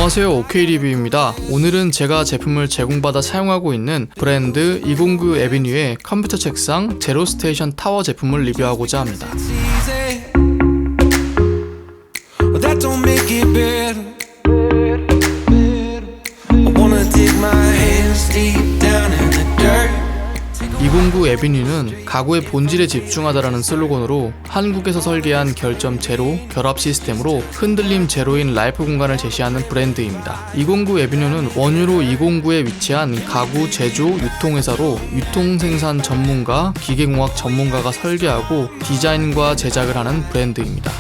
안녕하세요, 오케이리뷰입니다. 오늘은 제가 제품을 제공받아 사용하고 있는 브랜드 209 에비뉴의 컴퓨터 책상 제로스테이션 타워 제품을 리뷰하고자 합니다. That don't make it better. I wanna dig my hands deep down in the dirt. 209 에비뉴는 가구의 본질에 집중하다라는 슬로건으로 한국에서 설계한 결점 제로, 결합 시스템으로 흔들림 제로인 라이프 공간을 제시하는 브랜드입니다. 209 에비뉴는 원유로 209에 위치한 가구 제조 유통회사로 유통 생산 전문가, 기계공학 전문가가 설계하고 디자인과 제작을 하는 브랜드입니다.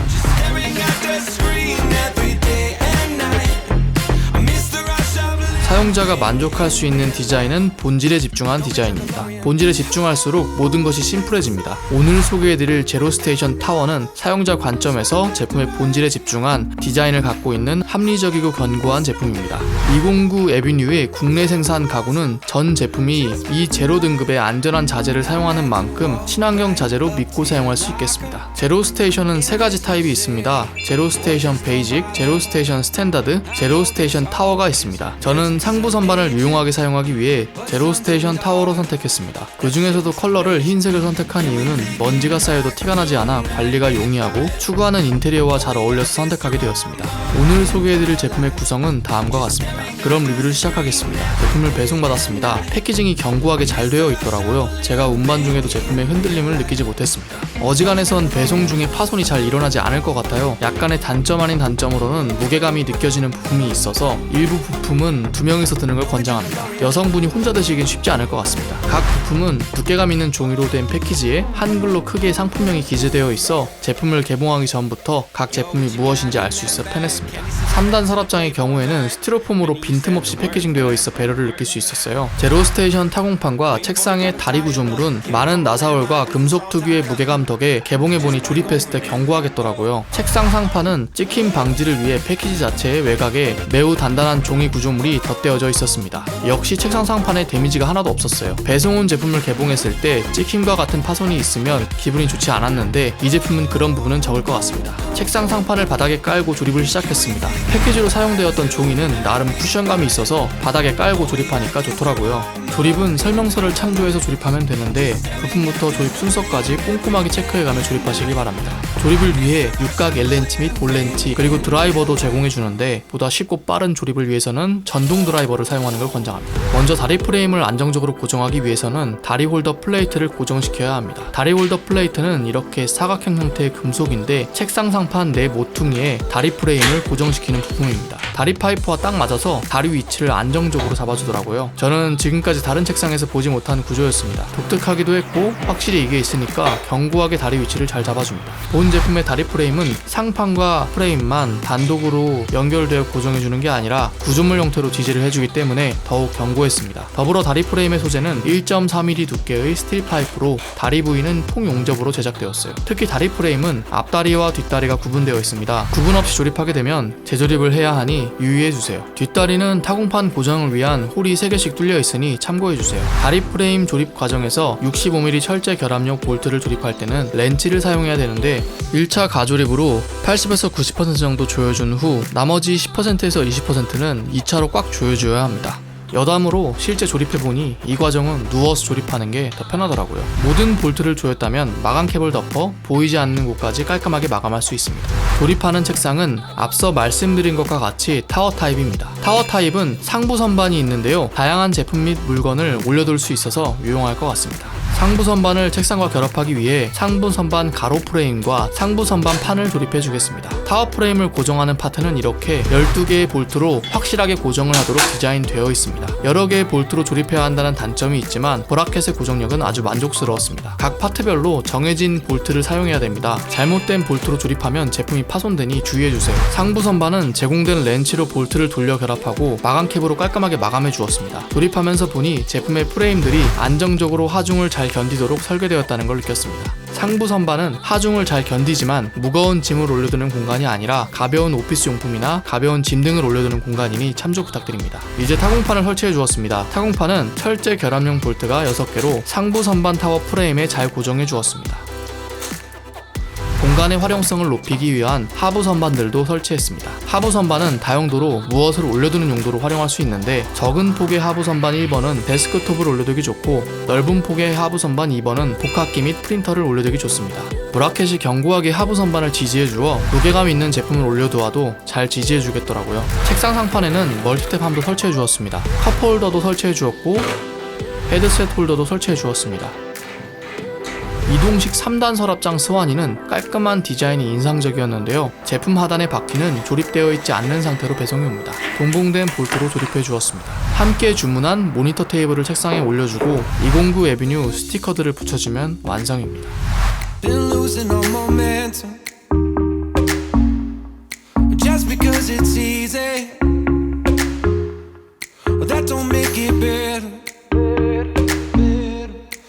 사용자가 만족할 수 있는 디자인은 본질에 집중한 디자인입니다. 본질에 집중할수록 모든 것이 심플해집니다. 오늘 소개해드릴 제로스테이션 타워는 사용자 관점에서 제품의 본질에 집중한 디자인을 갖고 있는 합리적이고 견고한 제품입니다. 209 에비뉴의 국내 생산 가구는 전 제품이 이 제로 등급의 안전한 자재를 사용하는 만큼 친환경 자재로 믿고 사용할 수 있겠습니다. 제로스테이션은 세 가지 타입이 있습니다. 제로스테이션 베이직, 제로스테이션 스탠다드, 제로스테이션 타워가 있습니다. 저는 상부 선반을 유용하게 사용하기 위해 제로스테이션 타워로 선택했습니다. 그 중에서도 컬러를 흰색을 선택한 이유는 먼지가 쌓여도 티가 나지 않아 관리가 용이하고 추구하는 인테리어와 잘 어울려서 선택하게 되었습니다. 오늘 소개해드릴 제품의 구성은 다음과 같습니다. 그럼 리뷰를 시작하겠습니다. 제품을 배송받았습니다. 패키징이 견고하게 잘 되어 있더라고요. 제가 운반 중에도 제품의 흔들림을 느끼지 못했습니다. 어지간해선 배송 중에 파손이 잘 일어나지 않을 것 같아요. 약간의 단점 아닌 단점으로는 무게감이 느껴지는 부품이 있어서 일부 부품은 2명이서 드는 걸 권장합니다. 여성분이 혼자 드시긴 쉽지 않을 것 같습니다. 각 부품은 두께감 있는 종이로 된 패키지에 한글로 크게 상품명이 기재되어 있어 제품을 개봉하기 전부터 각 제품이 무엇인지 알 수 있어 편했습니다. 3단 서랍장의 경우에는 스티로폼으로 빈틈없이 패키징되어 있어 배려를 느낄 수 있었어요. 제로스테이션 타공판과 책상의 다리 구조물은 많은 나사월과 금속 특유의 무게감 덕에 개봉해보니 조립했을 때 견고하겠더라고요. 책상 상판은 찍힘 방지를 위해 패키지 자체의 외곽에 매우 단단한 종이 구조물이 덧대어져 있었습니다. 역시 책상 상판에 데미지가 하나도 없었어요. 배송 온 제품을 개봉했을 때 찍힘과 같은 파손이 있으면 기분이 좋지 않았는데 이 제품은 그런 부분은 적을 것 같습니다. 책상 상판을 바닥에 깔고 조립을 시작했습니다. 패키지로 사용되었던 종이는 나름 쿠션감이 있어서 바닥에 깔고 조립하니까 좋더라고요. 조립은 설명서를 참조해서 조립하면 되는데 부품부터 조립 순서까지 꼼꼼하게 체크해가며 조립하시기 바랍니다. 조립을 위해 육각 L렌치 및 볼렌치 그리고 드라이버도 제공해주는데 보다 쉽고 빠른 조립을 위해서는 전동 드라이버를 사용하는 걸 권장합니다. 먼저 다리 프레임을 안정적으로 고정하기 위해서는 다리 홀더 플레이트를 고정시켜야 합니다. 다리 홀더 플레이트는 이렇게 사각형 형태의 금속인데 책상 상판 내 모퉁이에 다리 프레임을 고정시키는 부품입니다. 다리 파이프와 딱 맞아서 다리 위치를 안정적으로 잡아주더라고요. 저는 지금까지 다른 책상에서 보지 못한 구조였습니다. 독특하기도 했고 확실히 이게 있으니까 견고하게 다리 위치를 잘 잡아줍니다. 본 제품의 다리 프레임은 상판과 프레임만 단독으로 연결되어 고정해주는 게 아니라 구조물 형태로 지지를 해주기 때문에 더욱 견고했습니다. 더불어 다리 프레임의 소재는 1.4mm 두께의 스틸 파이프로 다리 부위는 통용접으로 제작되었어요. 특히 다리 프레임은 앞다리와 뒷다리가 구분되어 있습니다. 구분 없이 조립하게 되면 재조립을 해야 하니 유의해주세요. 뒷다리는 타공판 고정을 위한 홀이 3개씩 뚫려 있으니 참고해주세요. 다리 프레임 조립 과정에서 65mm 철제 결합용 볼트를 조립할 때는 렌치를 사용해야 되는데 1차 가조립으로 80에서 90% 정도 조여준 후 나머지 10%에서 20%는 2차로 꽉 조여줘야 합니다. 여담으로 실제 조립해보니 이 과정은 누워서 조립하는 게 더 편하더라고요. 모든 볼트를 조였다면 마감 캡을 덮어 보이지 않는 곳까지 깔끔하게 마감할 수 있습니다. 조립하는 책상은 앞서 말씀드린 것과 같이 타워 타입입니다. 타워 타입은 상부 선반이 있는데요. 다양한 제품 및 물건을 올려둘 수 있어서 유용할 것 같습니다. 상부 선반을 책상과 결합하기 위해 상부 선반 가로 프레임과 상부 선반 판을 조립해 주겠습니다. 타워 프레임을 고정하는 파트는 이렇게 12개의 볼트로 확실하게 고정을 하도록 디자인되어 있습니다. 여러 개의 볼트로 조립해야 한다는 단점이 있지만 브라켓의 고정력은 아주 만족스러웠습니다. 각 파트별로 정해진 볼트를 사용해야 됩니다. 잘못된 볼트로 조립하면 제품이 파손되니 주의해주세요. 상부 선반은 제공된 렌치로 볼트를 돌려 결합하고 마감 캡으로 깔끔하게 마감해 주었습니다. 조립하면서 보니 제품의 프레임들이 안정적으로 하중을 잘 견디도록 설계되었다는 걸 느꼈습니다. 상부 선반은 하중을 잘 견디지만 무거운 짐을 올려두는 공간이 아니라 가벼운 오피스 용품이나 가벼운 짐 등을 올려두는 공간이니 참조 부탁드립니다. 이제 타공판을 설치해 주었습니다. 타공판은 철제 결합용 볼트가 6개로 상부 선반 타워 프레임에 잘 고정해 주었습니다. 공간의 활용성을 높이기 위한 하부 선반들도 설치했습니다. 하부 선반은 다용도로 무엇을 올려두는 용도로 활용할 수 있는데, 적은 폭의 하부 선반 1번은 데스크톱을 올려두기 좋고, 넓은 폭의 하부 선반 2번은 복합기 및 프린터를 올려두기 좋습니다. 브라켓이 견고하게 하부 선반을 지지해주어 무게감 있는 제품을 올려두어도 잘 지지해주겠더라고요. 책상 상판에는 멀티탭 함도 설치해주었습니다. 컵홀더도 설치해주었고 헤드셋 홀더도 설치해주었습니다. 이동식 3단 서랍장 스와니는 깔끔한 디자인이 인상적이었는데요. 제품 하단의 바퀴는 조립되어 있지 않는 상태로 배송이 옵니다. 동봉된 볼트로 조립해 주었습니다. 함께 주문한 모니터 테이블을 책상에 올려주고 209 에비뉴 스티커들을 붙여주면 완성입니다. Been losing all momentum just because it's easy. Well, that don't make it better.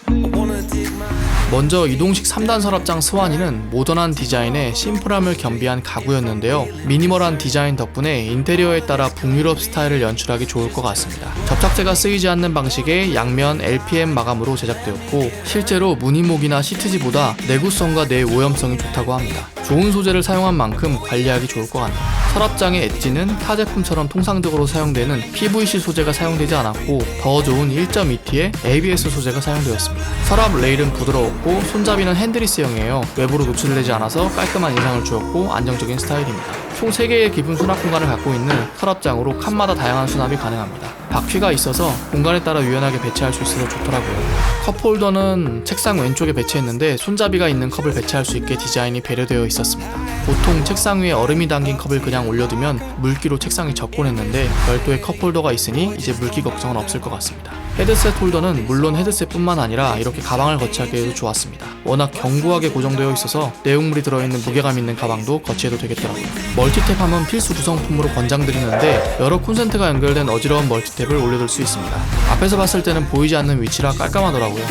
I wanna dig my 먼저 이동식 3단 서랍장 스와니는 모던한 디자인에 심플함을 겸비한 가구였는데요. 미니멀한 디자인 덕분에 인테리어에 따라 북유럽 스타일을 연출하기 좋을 것 같습니다. 접착제가 쓰이지 않는 방식의 양면 LPM 마감으로 제작되었고, 실제로 무늬목이나 시트지보다 내구성과 내오염성이 좋다고 합니다. 좋은 소재를 사용한 만큼 관리하기 좋을 것 같네요. 서랍장의 엣지는 타 제품처럼 통상적으로 사용되는 PVC 소재가 사용되지 않았고, 더 좋은 1.2T의 ABS 소재가 사용되었습니다. 서랍 레일은 부드러웠고 손잡이는 핸드리스형이에요. 외부로 노출되지 않아서 깔끔한 인상을 주었고 안정적인 스타일입니다. 총 3개의 기본 수납 공간을 갖고 있는 서랍장으로 칸마다 다양한 수납이 가능합니다. 바퀴가 있어서 공간에 따라 유연하게 배치할 수 있어서 좋더라고요. 컵홀더는 책상 왼쪽에 배치했는데 손잡이가 있는 컵을 배치할 수 있게 디자인이 배려되어 있었습니다. 보통 책상 위에 얼음이 담긴 컵을 그냥 올려두면 물기로 책상이 젖곤 했는데, 별도의 컵홀더가 있으니 이제 물기 걱정은 없을 것 같습니다. 헤드셋 홀더는 물론 헤드셋뿐만 아니라 이렇게 가방을 거치하기에도 좋았습니다. 워낙 견고하게 고정되어 있어서 내용물이 들어있는 무게감 있는 가방도 거치해도 되겠더라고요. 멀티탭함은 필수 구성품으로 권장드리는데, 여러 콘센트가 연결된 어지러운 멀티탭을 올려둘 수 있습니다. 앞에서 봤을 때는 보이지 않는 위치라 깔끔하더라고요.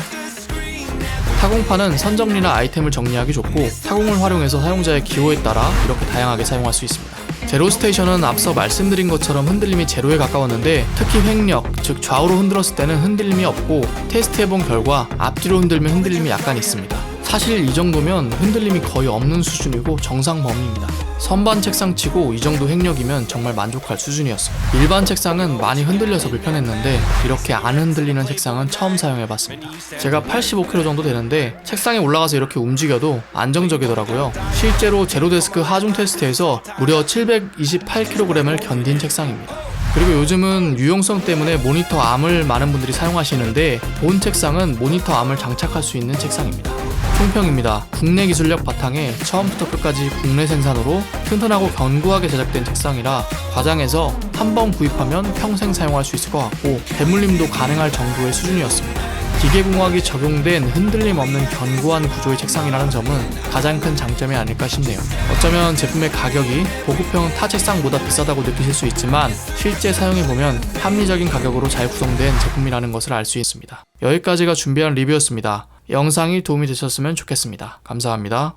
타공판은 선정리나 아이템을 정리하기 좋고, 타공을 활용해서 사용자의 기호에 따라 이렇게 다양하게 사용할 수 있습니다. 제로스테이션은 앞서 말씀드린 것처럼 흔들림이 제로에 가까웠는데, 특히 횡력, 즉 좌우로 흔들었을 때는 흔들림이 없고, 테스트해본 결과 앞뒤로 흔들면 흔들림이 약간 있습니다. 사실 이 정도면 흔들림이 거의 없는 수준이고 정상 범위입니다. 선반 책상치고 이 정도 횡력이면 정말 만족할 수준이었어요. 일반 책상은 많이 흔들려서 불편했는데, 이렇게 안 흔들리는 책상은 처음 사용해봤습니다. 제가 85kg 정도 되는데 책상에 올라가서 이렇게 움직여도 안정적이더라고요. 실제로 제로데스크 하중 테스트에서 무려 728kg을 견딘 책상입니다. 그리고 요즘은 유용성 때문에 모니터 암을 많은 분들이 사용하시는데, 본 책상은 모니터 암을 장착할 수 있는 책상입니다. 총평입니다. 국내 기술력 바탕에 처음부터 끝까지 국내 생산으로 튼튼하고 견고하게 제작된 책상이라 과장해서 한 번 구입하면 평생 사용할 수 있을 것 같고, 대물림도 가능할 정도의 수준이었습니다. 기계공학이 적용된 흔들림 없는 견고한 구조의 책상이라는 점은 가장 큰 장점이 아닐까 싶네요. 어쩌면 제품의 가격이 보급형 타 책상보다 비싸다고 느끼실 수 있지만, 실제 사용해보면 합리적인 가격으로 잘 구성된 제품이라는 것을 알 수 있습니다. 여기까지가 준비한 리뷰였습니다. 영상이 도움이 되셨으면 좋겠습니다. 감사합니다.